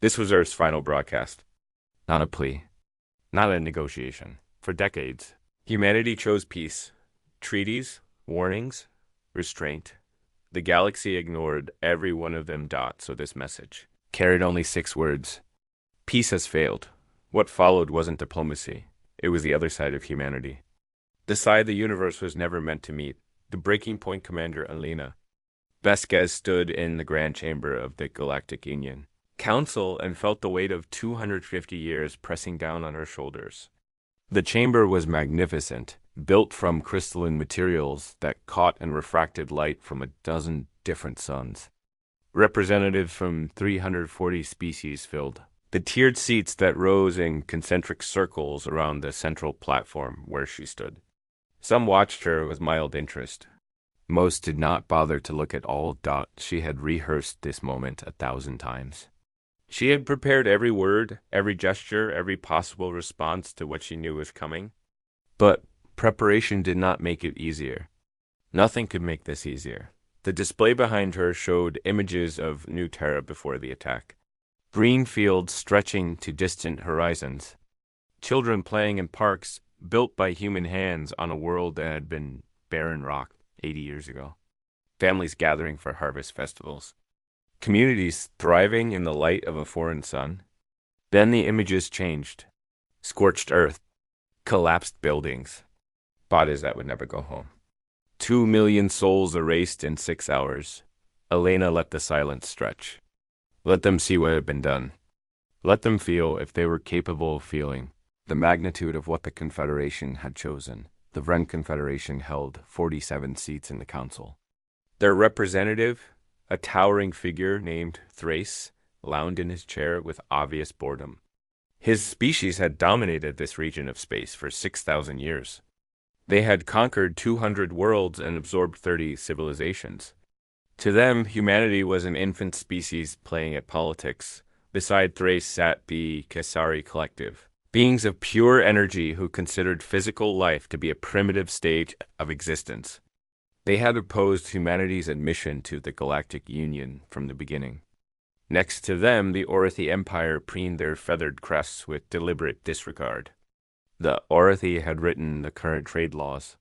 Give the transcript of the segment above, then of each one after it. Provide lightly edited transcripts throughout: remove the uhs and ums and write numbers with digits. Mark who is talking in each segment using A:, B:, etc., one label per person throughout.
A: This was Earth's final broadcast. Not a plea. Not a negotiation. For decades, humanity chose peace. Treaties, warnings, restraint. The galaxy ignored every one of them. So this message carried only 6 words. Peace has failed. What followed wasn't diplomacy. It was the other side of humanity. The side the universe was never meant to meet. The breaking point commander, Alina. Vasquez stood in the grand chamber of the Galactic Union Council and felt the weight of 250 years pressing down on her shoulders. The chamber was magnificent, built from crystalline materials that caught and refracted light from a dozen different suns. Representatives from 340 species filled the tiered seats that rose in concentric circles around the central platform where she stood. Some watched her with mild interest. Most did not bother to look at all. She had rehearsed this moment 1,000 times. She had prepared every word, every gesture, every possible response to what she knew was coming. But preparation did not make it easier. Nothing could make this easier. The display behind her showed images of New Terra before the attack. Green fields stretching to distant horizons. Children playing in parks built by human hands on a world that had been barren rock 80 years ago. Families gathering for harvest festivals. Communities thriving in the light of a foreign sun. Then the images changed. Scorched earth. Collapsed buildings. Bodies that would never go home. 2 million souls erased in 6 hours. Elena let the silence stretch. Let them see what had been done. Let them feel, if they were capable of feeling, the magnitude of what the Confederation had chosen. The Vren Confederation held 47 seats in the council. Their representative, a towering figure named Thrace, lounged in his chair with obvious boredom. His species had dominated this region of space for 6,000 years. They had conquered 200 worlds and absorbed 30 civilizations. To them, humanity was an infant species playing at politics. Beside Thrace sat the Kesari Collective, beings of pure energy who considered physical life to be a primitive stage of existence. They had opposed humanity's admission to the Galactic Union from the beginning. Next to them, the Orathi Empire preened their feathered crests with deliberate disregard. The Orathi had written the current trade laws.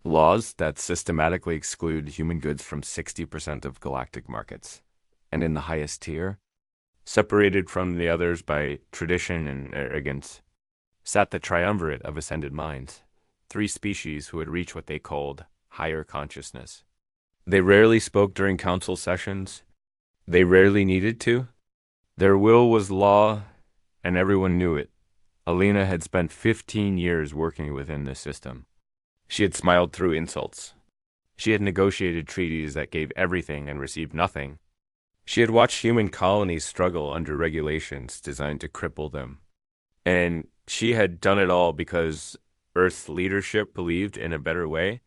A: Laws that systematically exclude human goods from 60% of galactic markets. And in the highest tier, separated from the others by tradition and arrogance, sat the triumvirate of ascended minds, 3 species who had reached what they called higher consciousness. They rarely spoke during council sessions. They rarely needed to. Their will was law, and everyone knew it. Alina had spent 15 years working within this system. She had smiled through insults. She had negotiated treaties that gave everything and received nothing. She had watched human colonies struggle under regulations designed to cripple them. And she had done it all because Earth's leadership believed in a better way.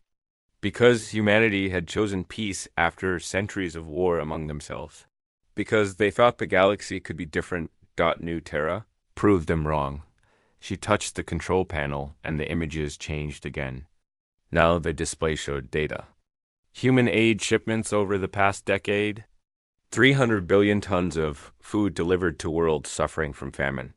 A: Because humanity had chosen peace after centuries of war among themselves. Because they thought the galaxy could be different. New Terra proved them wrong. She touched the control panel and the images changed again. Now the display showed data. Human aid shipments over the past decade. 300 billion tons of food delivered to worlds suffering from famine.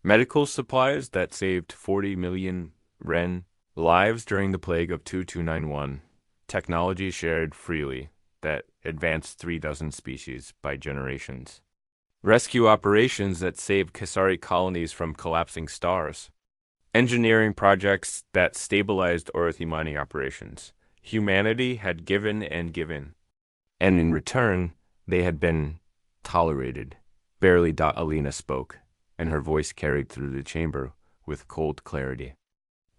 A: Medical supplies that saved 40 million Ren lives during the plague of 2291. Technology shared freely that advanced 36 species by generations. Rescue operations that saved Kesari colonies from collapsing stars. Engineering projects that stabilized Orathi mining operations. Humanity had given and given. And in return, they had been tolerated. Barely. Alina spoke, and her voice carried through the chamber with cold clarity.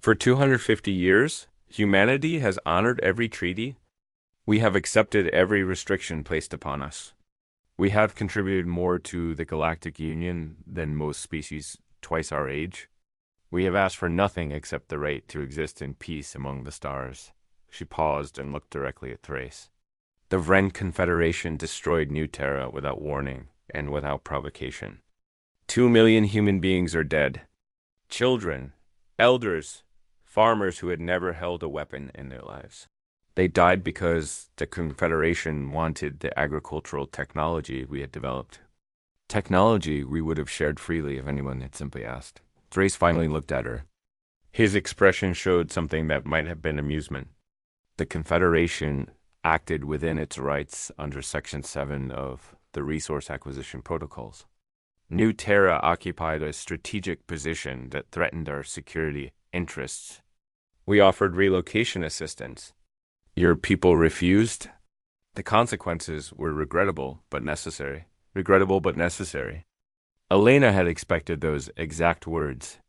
A: For 250 years, humanity has honored every treaty. We have accepted every restriction placed upon us. We have contributed more to the Galactic Union than most species twice our age. We have asked for nothing except the right to exist in peace among the stars. She paused and looked directly at Thrace. The Vren Confederation destroyed New Terra without warning and without provocation. 2 million human beings are dead. Children, elders, farmers who had never held a weapon in their lives. They died because the Confederation wanted the agricultural technology we had developed. Technology we would have shared freely if anyone had simply asked. Thrace finally looked at her. His expression showed something that might have been amusement. The Confederation acted within its rights under Section 7 of the Resource Acquisition Protocols. New Terra occupied a strategic position that threatened our security interests. We offered relocation assistance. Your people refused. The consequences were regrettable but necessary. Regrettable but necessary. Elena had expected those exact words.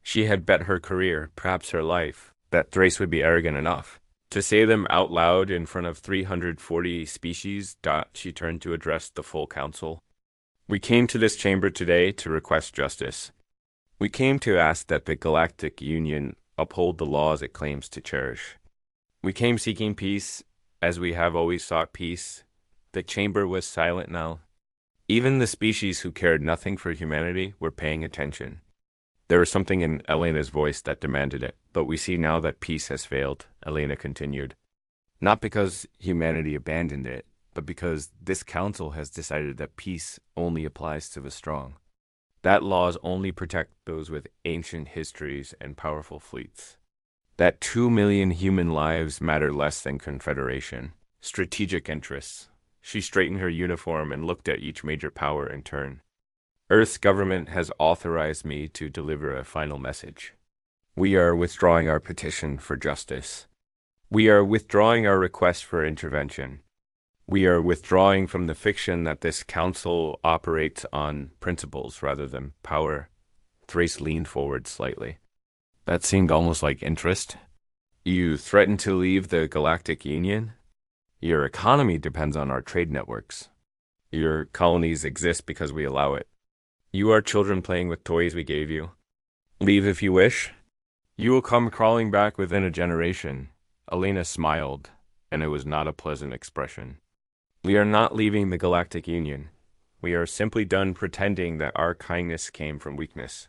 A: She had bet her career, perhaps her life, that Thrace would be arrogant enough to say them out loud in front of 340 species. She turned to address the full council. We came to this chamber today to request justice. We came to ask that the Galactic Union uphold the laws it claims to cherish. We came seeking peace, as we have always sought peace. The chamber was silent now. Even the species who cared nothing for humanity were paying attention. There was something in Elena's voice that demanded it, but we see now that peace has failed, Elena continued. Not because humanity abandoned it, but because this council has decided that peace only applies to the strong. That laws only protect those with ancient histories and powerful fleets. That 2 million human lives matter less than Confederation. Strategic interests. She straightened her uniform and looked at each major power in turn. Earth's government has authorized me to deliver a final message. We are withdrawing our petition for justice. We are withdrawing our request for intervention. We are withdrawing from the fiction that this council operates on principles rather than power. Thrace leaned forward slightly. That seemed almost like interest. You threaten to leave the Galactic Union? Your economy depends on our trade networks. Your colonies exist because we allow it. You are children playing with toys we gave you. Leave if you wish. You will come crawling back within a generation. Elena smiled, and it was not a pleasant expression. We are not leaving the Galactic Union. We are simply done pretending that our kindness came from weakness.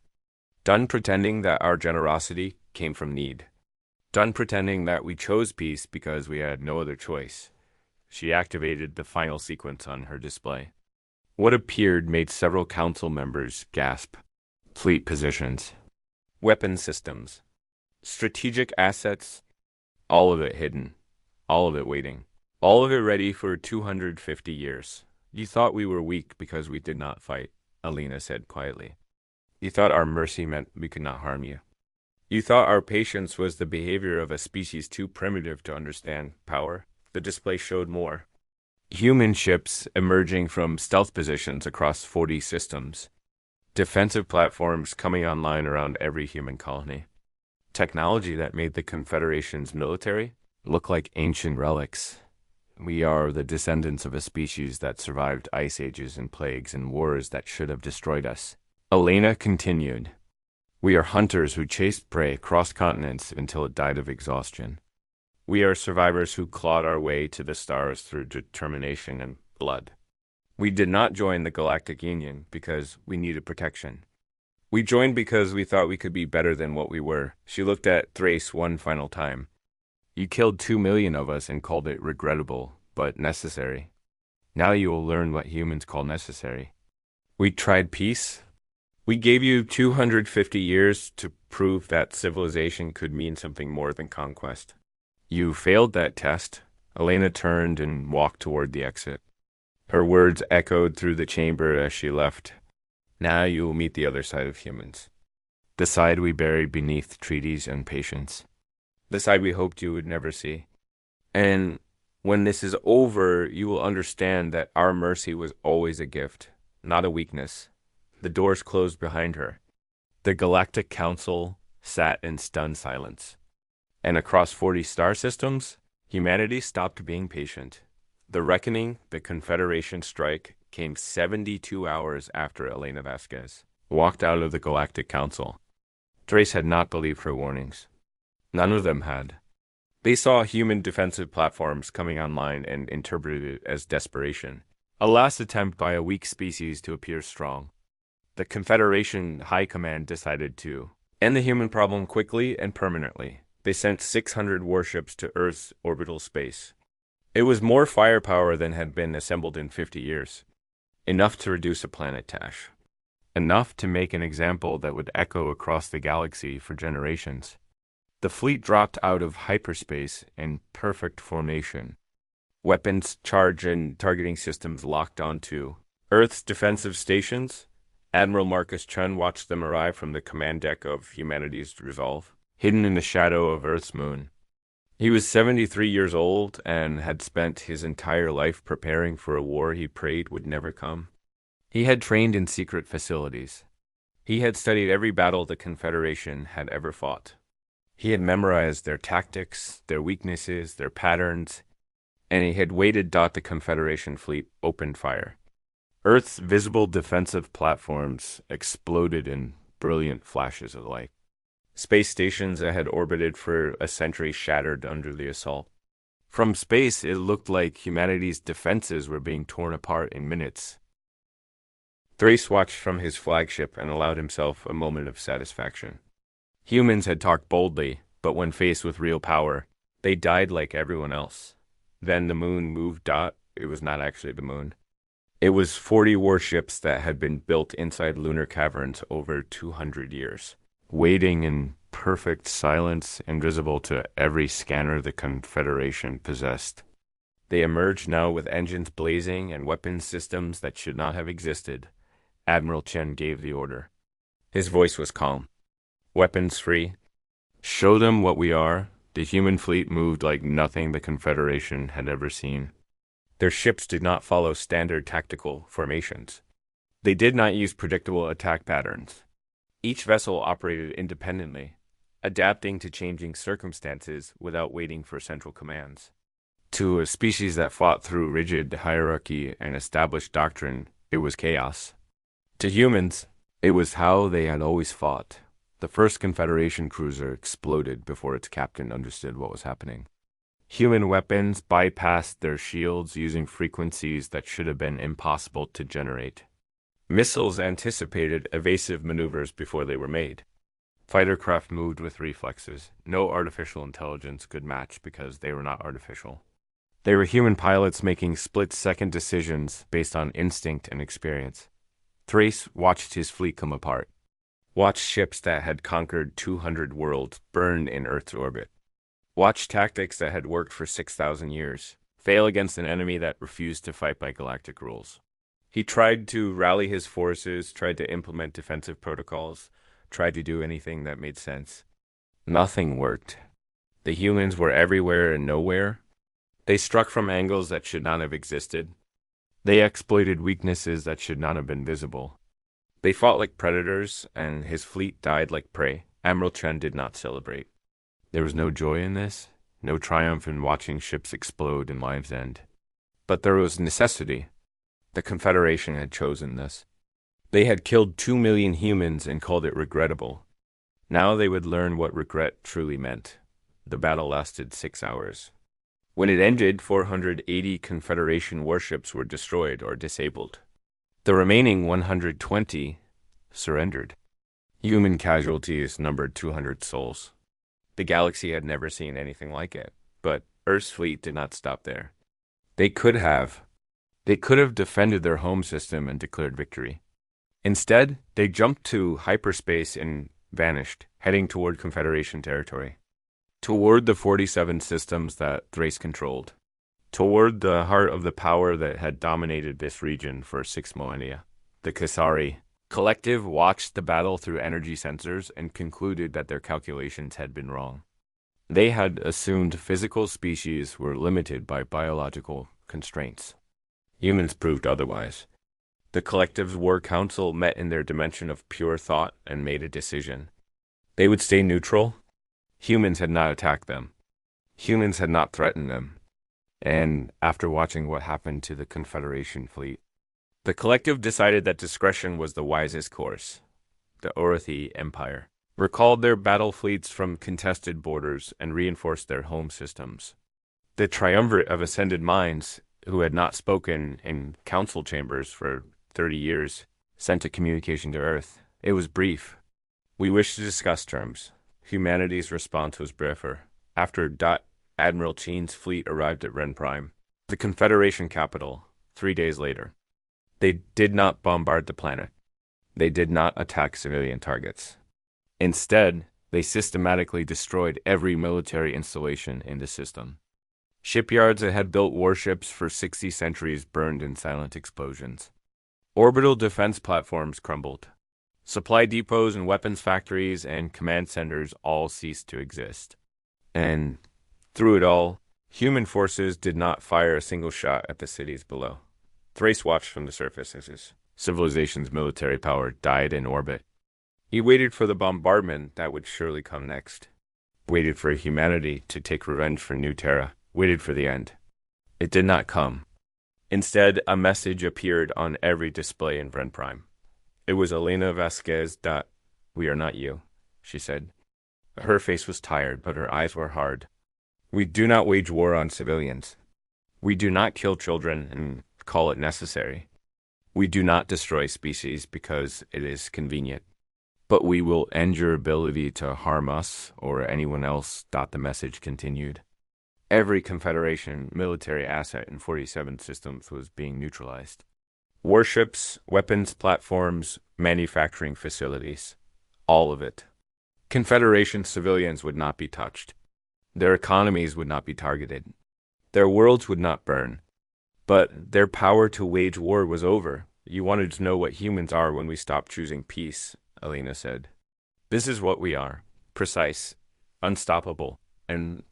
A: Done pretending that our generosity came from need. Done pretending that we chose peace because we had no other choice. She activated the final sequence on her display. What appeared made several council members gasp. Fleet positions. Weapon systems. Strategic assets. All of it hidden. All of it waiting. All of it ready for 250 years. You thought we were weak because we did not fight, Elena said quietly. You thought our mercy meant we could not harm you. You thought our patience was the behavior of a species too primitive to understand power. The display showed more. Human ships emerging from stealth positions across 40 systems. Defensive platforms coming online around every human colony. Technology that made the Confederation's military look like ancient relics. We are the descendants of a species that survived ice ages and plagues and wars that should have destroyed us. Elena continued. We are hunters who chased prey across continents until it died of exhaustion. We are survivors who clawed our way to the stars through determination and blood. We did not join the Galactic Union because we needed protection. We joined because we thought we could be better than what we were. She looked at Thrace one final time. You killed 2 million of us and called it regrettable, but necessary. Now you will learn what humans call necessary. We tried peace. We gave you 250 years to prove that civilization could mean something more than conquest. You failed that test. Elena turned and walked toward the exit. Her words echoed through the chamber as she left. Now you will meet the other side of humans. The side we buried beneath treaties and patience. The side we hoped you would never see. And when this is over, you will understand that our mercy was always a gift, not a weakness. The doors closed behind her. The Galactic Council sat in stunned silence. And across 40 star systems, humanity stopped being patient. The reckoning, the Confederation strike, came 72 hours after Elena Vasquez walked out of the Galactic Council. Thrace had not believed her warnings. None of them had. They saw human defensive platforms coming online and interpreted it as desperation. A last attempt by a weak species to appear strong. The Confederation High Command decided to end the human problem quickly and permanently. They sent 600 warships to Earth's orbital space. It was more firepower than had been assembled in 50 years. enough to reduce a planet tash, enough to make an example that would echo across the galaxy for generations. The fleet dropped out of hyperspace in perfect formation. Weapons, charge, and targeting systems locked onto Earth's defensive stations. Admiral Marcus Chun watched them arrive from the command deck of humanity's Resolve, hidden in the shadow of Earth's moon. He was 73 years old and had spent his entire life preparing for a war he prayed would never come. He had trained in secret facilities. He had studied every battle the Confederation had ever fought. He had memorized their tactics, their weaknesses, their patterns, and he had waited. The Confederation fleet opened fire. Earth's visible defensive platforms exploded in brilliant flashes of light. Space stations that had orbited for a century shattered under the assault. From space, it looked like humanity's defenses were being torn apart in minutes. Thrace watched from his flagship and allowed himself a moment of satisfaction. Humans had talked boldly, but when faced with real power, they died like everyone else. Then the moon moved. It was not actually the moon. It was 40 warships that had been built inside lunar caverns over 200 years, waiting in perfect silence, invisible to every scanner the Confederation possessed. They emerged now with engines blazing and weapons systems that should not have existed. Admiral Chen gave the order. His voice was calm. Weapons free. Show them what we are. The human fleet moved like nothing the Confederation had ever seen. Their ships did not follow standard tactical formations. They did not use predictable attack patterns. Each vessel operated independently, adapting to changing circumstances without waiting for central commands. To a species that fought through rigid hierarchy and established doctrine, it was chaos. To humans, it was how they had always fought. The first Confederation cruiser exploded before its captain understood what was happening. Human weapons bypassed their shields using frequencies that should have been impossible to generate. Missiles anticipated evasive maneuvers before they were made. Fighter craft moved with reflexes. No artificial intelligence could match because they were not artificial. They were human pilots making split-second decisions based on instinct and experience. Thrace watched his fleet come apart. Watched ships that had conquered 200 worlds burn in Earth's orbit. Watched tactics that had worked for 6,000 years fail against an enemy that refused to fight by galactic rules. He tried to rally his forces, tried to implement defensive protocols, tried to do anything that made sense. Nothing worked. The humans were everywhere and nowhere. They struck from angles that should not have existed. They exploited weaknesses that should not have been visible. They fought like predators, and his fleet died like prey. Admiral Chen did not celebrate. There was no joy in this, no triumph in watching ships explode and lives end. But there was necessity. The Confederation had chosen this. They had killed 2 million humans and called it regrettable. Now they would learn what regret truly meant. The battle lasted 6 hours. When it ended, 480 Confederation warships were destroyed or disabled. The remaining 120 surrendered. Human casualties numbered 200 souls. The galaxy had never seen anything like it, but Earth's fleet did not stop there. They could have defended their home system and declared victory. Instead, they jumped to hyperspace and vanished, heading toward Confederation territory. Toward the 47 systems that Thrace controlled. Toward the heart of the power that had dominated this region for 6 millennia. The Kasari Collective watched the battle through energy sensors and concluded that their calculations had been wrong. They had assumed physical species were limited by biological constraints. Humans proved otherwise. The Collective's War Council met in their dimension of pure thought and made a decision. They would stay neutral. Humans had not attacked them. Humans had not threatened them. And after watching what happened to the Confederation fleet, the Collective decided that discretion was the wisest course. The Orothi Empire recalled their battle fleets from contested borders and reinforced their home systems. The triumvirate of ascended minds, who had not spoken in council chambers for 30 years, sent a communication to Earth. It was brief. We wish to discuss terms. Humanity's response was briefer. After Admiral Chen's fleet arrived at Ren Prime, the Confederation capital, 3 days later. They did not bombard the planet. They did not attack civilian targets. Instead, they systematically destroyed every military installation in the system. Shipyards that had built warships for 60 centuries burned in silent explosions. Orbital defense platforms crumbled. Supply depots and weapons factories and command centers all ceased to exist. And through it all, human forces did not fire a single shot at the cities below. Thrace watched from the surface as his civilization's military power died in orbit. He waited for the bombardment that would surely come next. Waited for humanity to take revenge for New Terra. Waited for the end. It did not come. Instead, a message appeared on every display in Vren Prime. It was Elena Vasquez. We are not you, she said. Her face was tired, but her eyes were hard. We do not wage war on civilians. We do not kill children and call it necessary. We do not destroy species because it is convenient. But we will end your ability to harm us or anyone else. The message continued. Every Confederation military asset in 47 systems was being neutralized. Warships, weapons platforms, manufacturing facilities. All of it. Confederation civilians would not be touched. Their economies would not be targeted. Their worlds would not burn. But their power to wage war was over. You wanted to know what humans are when we stop choosing peace, Elena said. This is what we are. Precise, unstoppable, and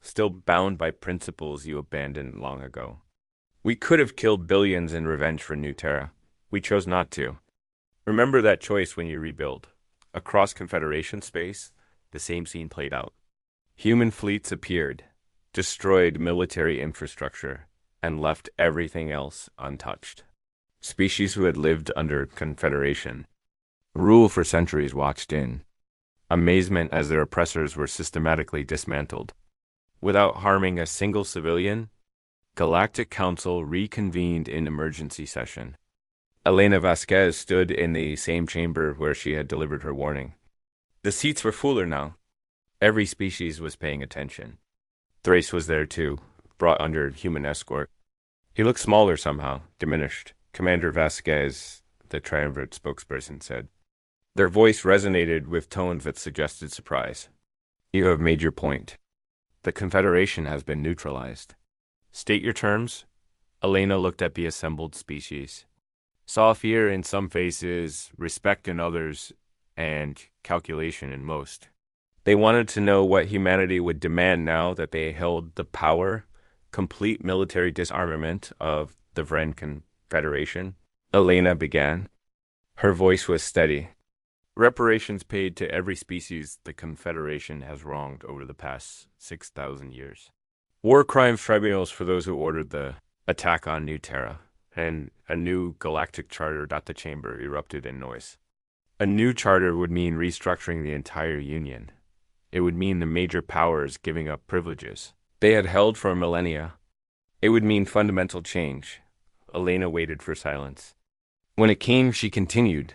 A: still bound by principles you abandoned long ago. We could have killed billions in revenge for New Terra. We chose not to. Remember that choice when you rebuild. Across Confederation space, the same scene played out. Human fleets appeared, destroyed military infrastructure, and left everything else untouched. Species who had lived under Confederation rule for centuries watched in amazement as their oppressors were systematically dismantled. Without harming a single civilian, Galactic Council reconvened in emergency session. Elena Vasquez stood in the same chamber where she had delivered her warning. The seats were fuller now. Every species was paying attention. Thrace was there too, brought under human escort. He looked smaller somehow, diminished. Commander Vasquez, the triumvirate spokesperson, said. Their voice resonated with tones that suggested surprise. You have made your point. The Confederation has been neutralized. State your terms. Elena looked at the assembled species. Saw fear in some faces, respect in others, and calculation in most. They wanted to know what humanity would demand now that they held the power, complete military disarmament of the Vren Confederation. Elena began. Her voice was steady. Reparations paid to every species the Confederation has wronged over the past 6,000 years. War crime tribunals for those who ordered the attack on New Terra, and a new galactic charter. The chamber erupted in noise. A new charter would mean restructuring the entire Union. It would mean the major powers giving up privileges they had held for millennia. It would mean fundamental change. Elena waited for silence. When it came, she continued.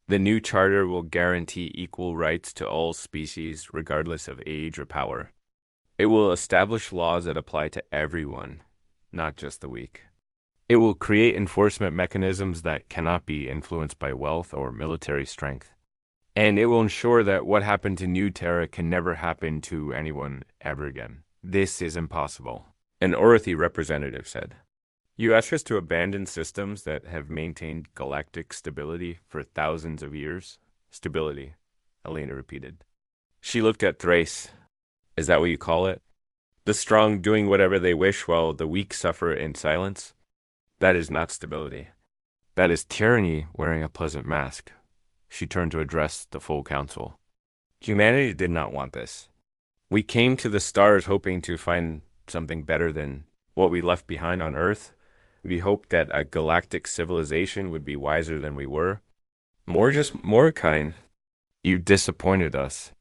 A: The new charter will guarantee equal rights to all species, regardless of age or power. It will establish laws that apply to everyone, not just the weak. It will create enforcement mechanisms that cannot be influenced by wealth or military strength. And it will ensure that what happened to New Terra can never happen to anyone ever again. This is impossible, an Orothi representative said. You ask us to abandon systems that have maintained galactic stability for thousands of years? Stability, Elena repeated. She looked at Thrace. Is that what you call it? The strong doing whatever they wish while the weak suffer in silence? That is not stability. That is tyranny wearing a pleasant mask. She turned to address the full council. Humanity did not want this. We came to the stars hoping to find something better than what we left behind on Earth. We hoped that a galactic civilization would be wiser than we were. More kind. You disappointed us.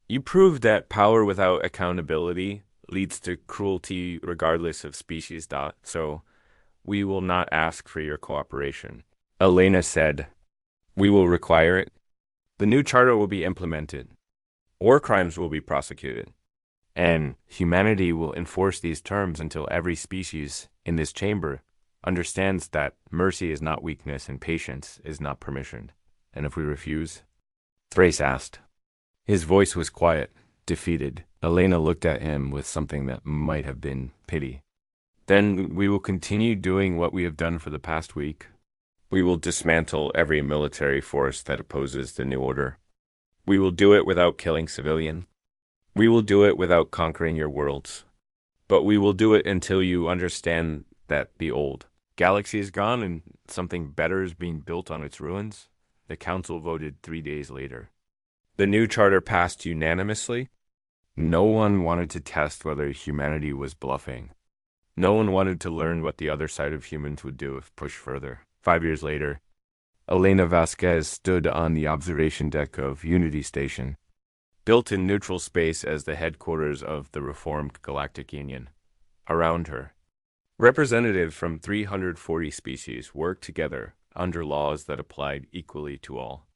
A: You proved that power without accountability leads to cruelty regardless of species. So we will not ask for your cooperation. Elena said, we will require it. The new charter will be implemented. War crimes will be prosecuted. And humanity will enforce these terms until every species in this chamber understands that mercy is not weakness and patience is not permission. And if we refuse? Thrace asked. His voice was quiet, defeated. Elena looked at him with something that might have been pity. Then we will continue doing what we have done for the past week. We will dismantle every military force that opposes the new order. We will do it without killing civilians. We will do it without conquering your worlds. But we will do it until you understand that the old galaxy is gone and something better is being built on its ruins. The council voted 3 days later. The new charter passed unanimously. No one wanted to test whether humanity was bluffing. No one wanted to learn what the other side of humans would do if pushed further. 5 years later, Elena Vasquez stood on the observation deck of Unity Station, built in neutral space as the headquarters of the reformed Galactic Union. Around her, representatives from 340 species worked together under laws that applied equally to all.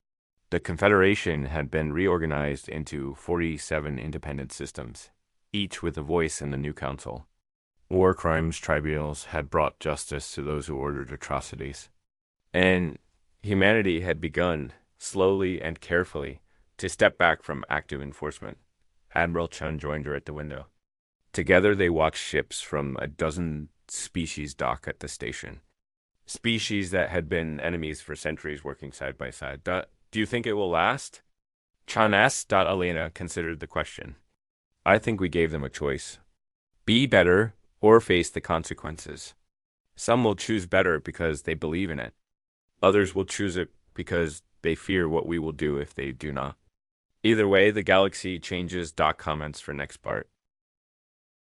A: The Confederation had been reorganized into 47 independent systems, each with a voice in the new council. War crimes tribunals had brought justice to those who ordered atrocities. And humanity had begun, slowly and carefully, to step back from active enforcement. Admiral Chun joined her at the window. Together they watched ships from a dozen species dock at the station. Species that had been enemies for centuries working side by side. Do you think it will last? Chun asked. Elena considered the question. I think we gave them a choice. Be better or face the consequences. Some will choose better because they believe in it. Others will choose it because they fear what we will do if they do not. Either way, the galaxy changes. Doc comments for next part.